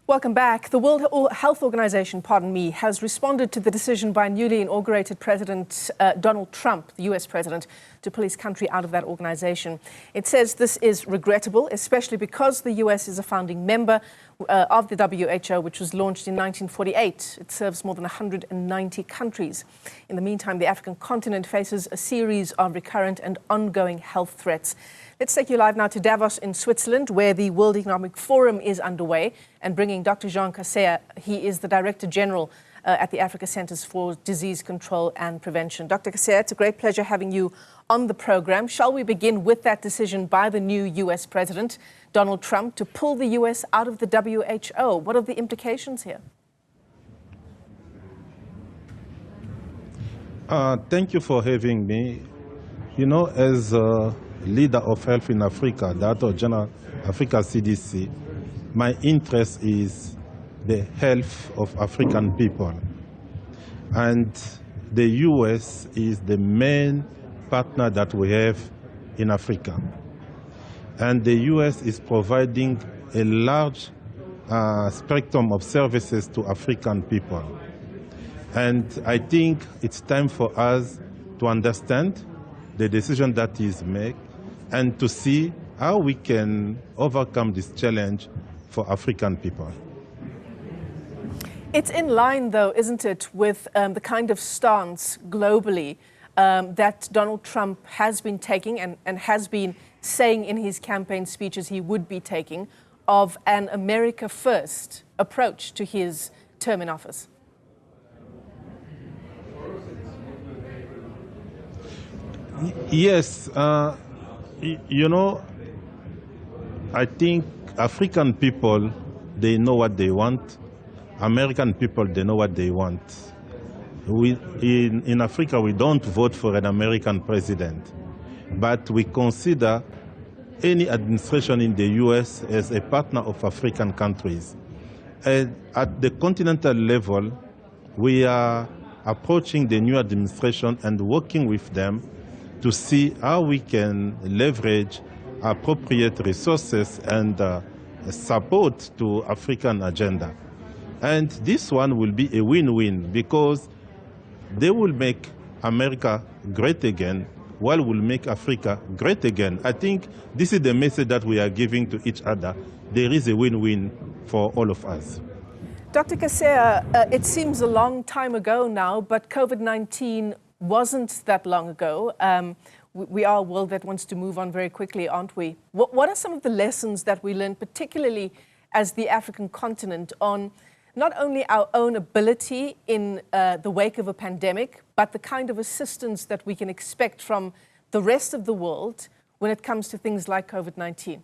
Welcome back. The World Health Organization, has responded to the decision by newly inaugurated President Donald Trump, the US president, to pull his country out of that organization. It says this is regrettable, especially because the US is a founding member of the WHO, which was launched in 1948. It serves more than 190 countries. In the meantime, the African continent faces a series of recurrent and ongoing health threats. Let's take you live now to Davos in Switzerland, where the World Economic Forum is underway, and bringing Dr. Kaseya. He is the Director General at the Africa Centers for Disease Control and Prevention. Dr. Kaseya, it's a great pleasure having you on the program. Shall we begin with that decision by the new US President, Donald Trump, to pull the US out of the WHO? What are the implications here? Thank you for having me. You know, as leader of health in Africa, Director General Africa CDC, my interest is the health of African people. And the US is the main partner that we have in Africa. And the US is providing a large spectrum of services to African people. And I think it's time for us to understand the decision that is made and to see how we can overcome this challenge for African people. It's in line, though, isn't it, with the kind of stance globally that Donald Trump has been taking and has been saying in his campaign speeches he would be taking, of an America First approach to his term in office? Yes. You know, I think African people, they know what they want. American people, they know what they want. In Africa, we don't vote for an American president, but we consider any administration in the US as a partner of African countries. And at the continental level, we are approaching the new administration and working with them to see how we can leverage appropriate resources and support to African agenda. And this one will be a win-win because they will make America great again, while we'll make Africa great again. I think this is the message that we are giving to each other. There is a win-win for all of us. Dr. Kaseya, it seems a long time ago now, but COVID-19 wasn't that long ago. We are a world that wants to move on very quickly, aren't we? What are some of the lessons that we learned, particularly as the African continent, on not only our own ability in the wake of a pandemic, but the kind of assistance that we can expect from the rest of the world when it comes to things like COVID-19?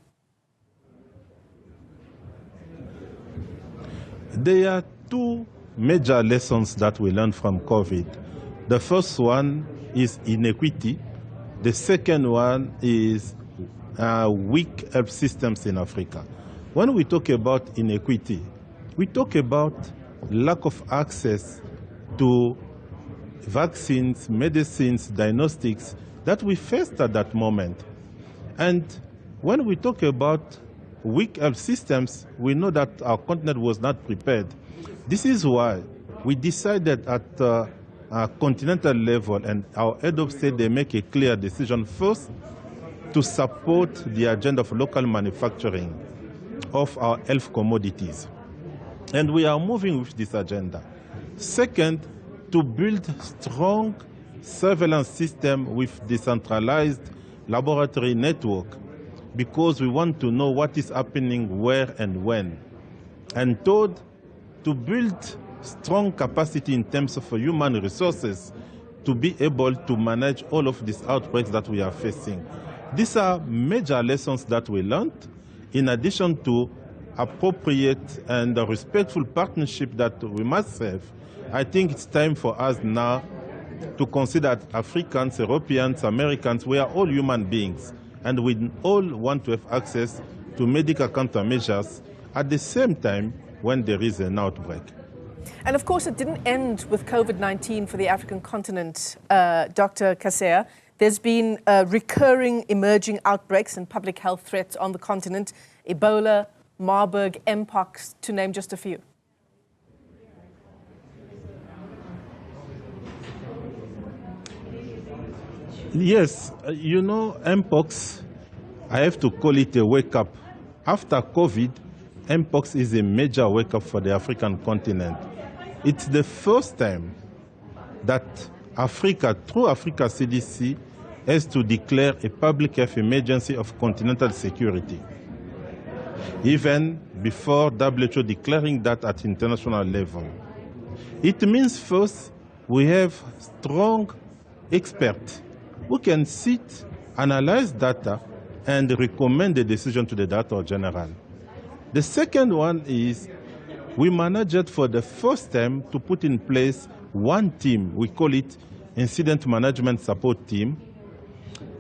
There are two major lessons that we learned from COVID. The first one is inequity. The second one is weak health systems in Africa. When we talk about inequity, we talk about lack of access to vaccines, medicines, diagnostics that we faced at that moment. And when we talk about weak health systems, we know that our continent was not prepared. This is why we decided at continental level, and our head of state, they make a clear decision first to support the agenda of local manufacturing of our health commodities. And we are moving with this agenda. Second, to build strong surveillance system with decentralized laboratory network, because we want to know what is happening where and when. And third, to build strong capacity in terms of human resources to be able to manage all of these outbreaks that we are facing. These are major lessons that we learned, in addition to appropriate and respectful partnership that we must have. I think it's time for us now to consider that Africans, Europeans, Americans, we are all human beings, and we all want to have access to medical countermeasures at the same time when there is an outbreak. And of course, it didn't end with COVID-19 for the African continent, Dr. Kaseya. There's been recurring emerging outbreaks and public health threats on the continent: Ebola, Marburg, Mpox, to name just a few? Yes, Mpox, I have to call it a wake-up. After COVID, Mpox is a major wake-up for the African continent. It's the first time that Africa, through Africa CDC, has to declare a public health emergency of continental security. Even before WHO declaring that at international level. It means first, we have strong experts who can sit, analyze data, and recommend the decision to the Director General. The second one is we managed for the first time to put in place one team, we call it Incident Management Support Team,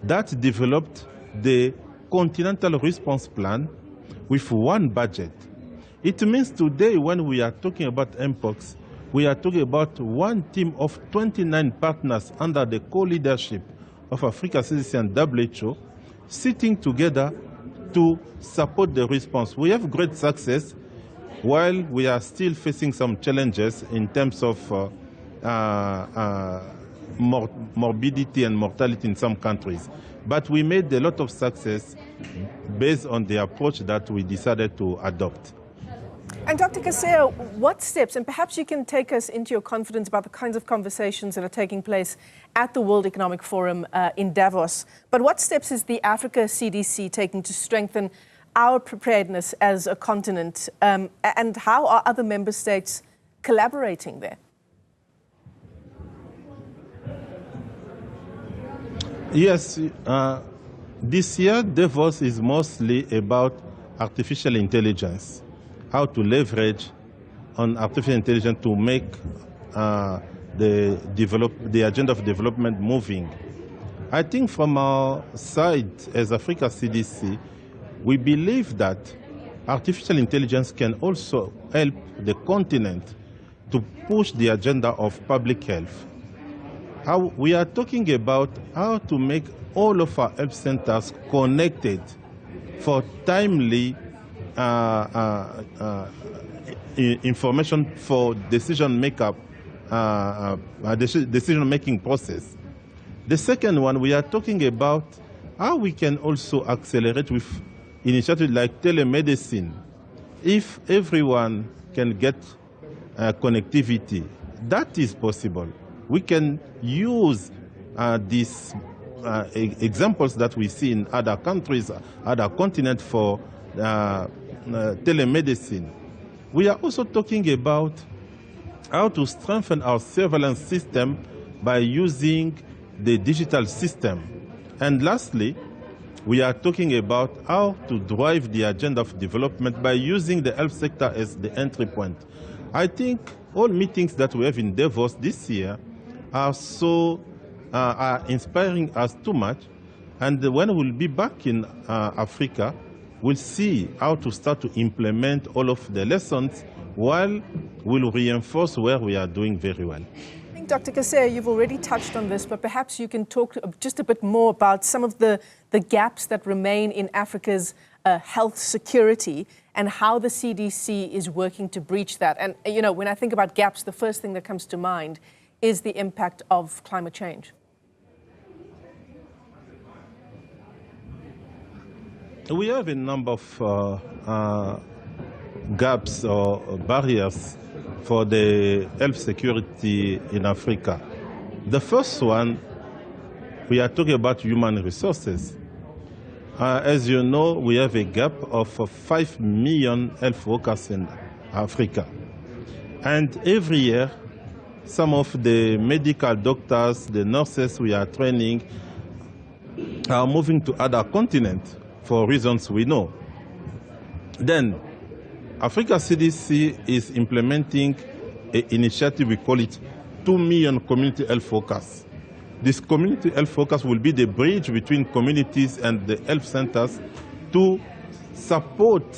that developed the Continental Response Plan with one budget. It means today when we are talking about Mpox, we are talking about one team of 29 partners under the co-leadership of Africa CDC and WHO, sitting together to support the response. We have great success, while we are still facing some challenges in terms of morbidity and mortality in some countries. But we made a lot of success based on the approach that we decided to adopt. And Dr. Kaseya, what steps, and perhaps you can take us into your confidence about the kinds of conversations that are taking place at the World Economic Forum in Davos, but what steps is the Africa CDC taking to strengthen our preparedness as a continent, and how are other member states collaborating there? Yes, this year Davos is mostly about artificial intelligence, how to leverage on artificial intelligence to make the agenda of development moving. I think from our side as Africa CDC, we believe that artificial intelligence can also help the continent to push the agenda of public health. We are talking about how to make all of our health centers connected for timely information for decision-making process. The second one, we are talking about how we can also accelerate with initiatives like telemedicine. If everyone can get connectivity, that is possible. We can use these examples that we see in other countries, other continents for telemedicine. We are also talking about how to strengthen our surveillance system by using the digital system. And lastly, we are talking about how to drive the agenda of development by using the health sector as the entry point. I think all meetings that we have in Davos this year are inspiring us too much. And when we'll be back in Africa, we'll see how to start to implement all of the lessons while we'll reinforce where we are doing very well. I think, Dr. Kaseya, you've already touched on this, but perhaps you can talk just a bit more about some of the gaps that remain in Africa's health security and how the CDC is working to breach that. And, when I think about gaps, the first thing that comes to mind is the impact of climate change. We have a number of gaps or barriers for the health security in Africa. The first one, we are talking about human resources. As you know, we have a gap of 5 million health workers in Africa. And every year, some of the medical doctors, the nurses we are training, are moving to other continents for reasons we know. Then, Africa CDC is implementing an initiative, we call it 2 million community health workers. This community health workers will be the bridge between communities and the health centers to support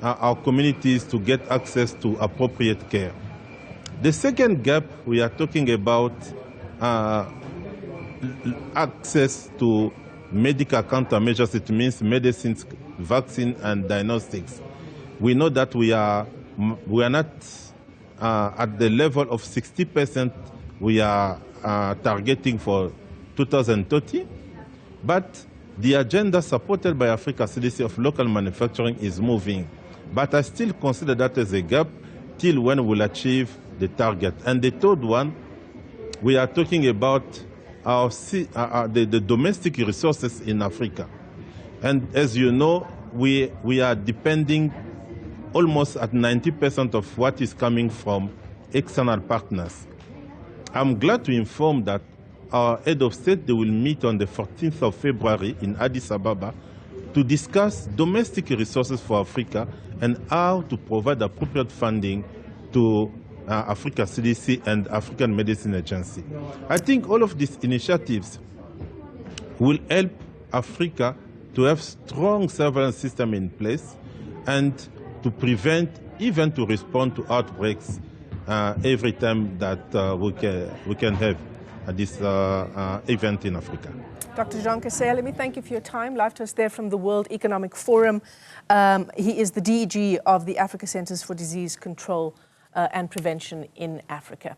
our communities to get access to appropriate care. The second gap, we are talking about access to medical countermeasures. It means medicines, vaccine, and diagnostics. We know that we are not at the level of 60% we are targeting for 2030, but the agenda supported by Africa CDC of local manufacturing is moving. But I still consider that as a gap till when we'll achieve the target. And the third one, we are talking about the domestic resources in Africa. And as you know, we are depending almost at 90% of what is coming from external partners. I'm glad to inform that our head of state, they will meet on the 14th of February in Addis Ababa to discuss domestic resources for Africa and how to provide appropriate funding to Africa CDC and African Medicine Agency. I think all of these initiatives will help Africa to have strong surveillance system in place and to prevent, even to respond to outbreaks every time that we can have this event in Africa. Dr. Jean Kaseya, let me thank you for your time. Live to us there from the World Economic Forum. He is the DG of the Africa Centers for Disease Control and Prevention in Africa.